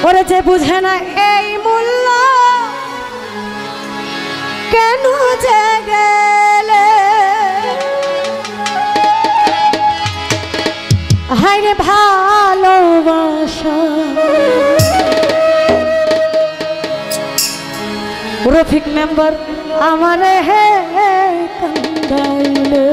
ওরে যে বুঝে না এই মূল্য কেন যে গেলে হায়রে ভালোবাসা রফিক মেম্বার আমারে হে কান্দাইলে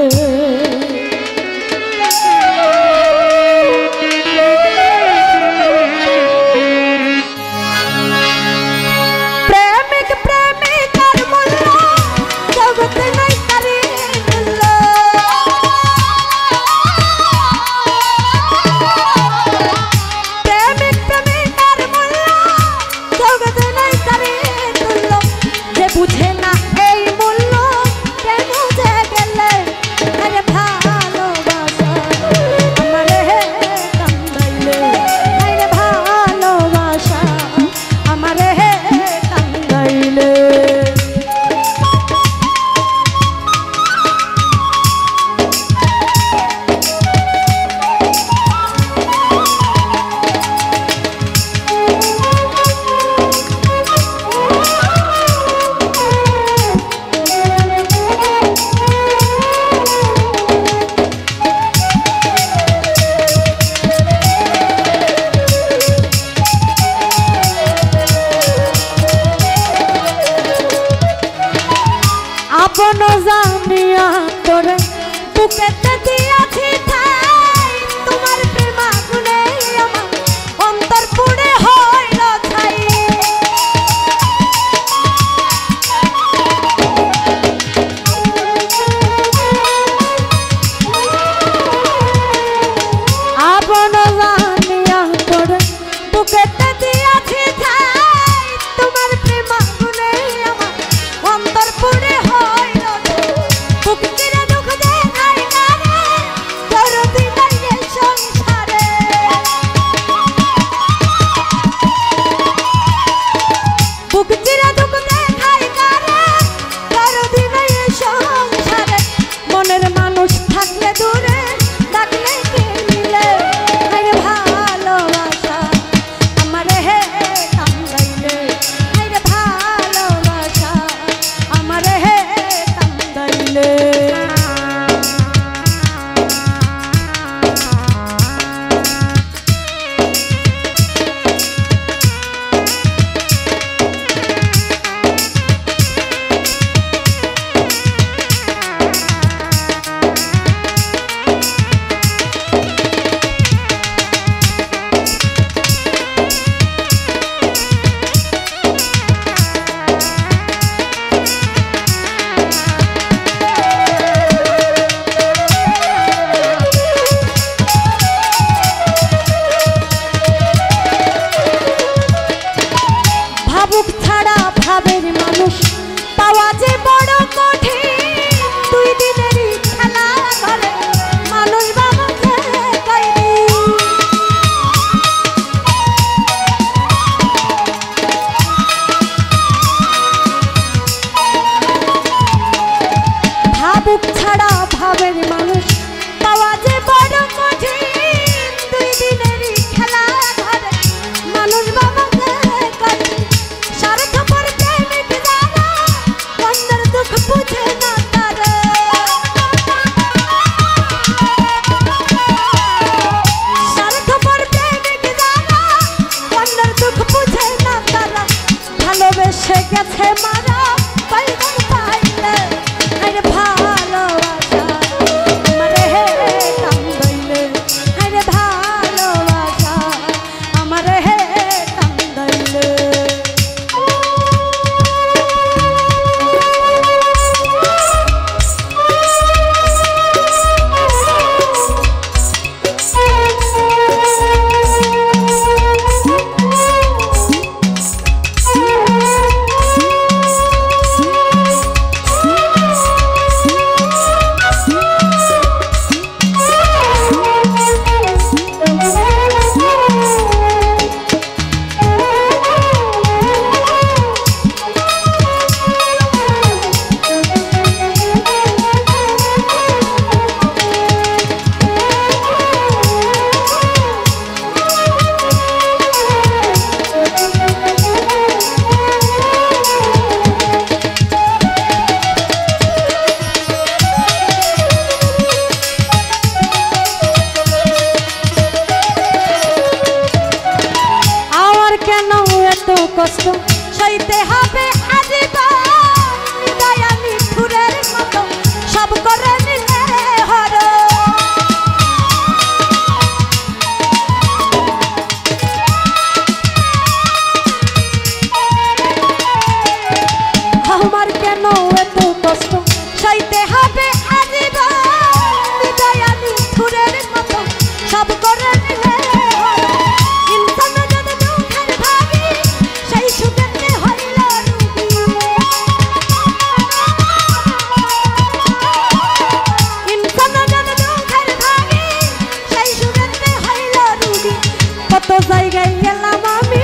আপন জানিয়া তোরে বুকেতে দিয়াছি ঠাই তোমার প্রেম আগুনে আমার অন্তর পুড়ে হইল ছাই আপন জানিয়া তোরে বুকেতে দিয়াছি ঠাই তোমার প্রেম আগুনে আমার অন্তর পুড়ে এত কষ্ট সইতে হবে আজীবন দয়া নিঠুরের মতো সব করে নিলে হর আমার কেন এত কষ্ট সইতে হবে আজীবন দয়া নিঠুরের মতো সব করে নিলে হর ইনসান যদি দুঃখের ভাগী সেই সুখেতে হইল রুগী ইনসান যদি দুঃখের ভাগী সেই সুখেতে হইল রুগী কত জায়গায় গেলাম আমি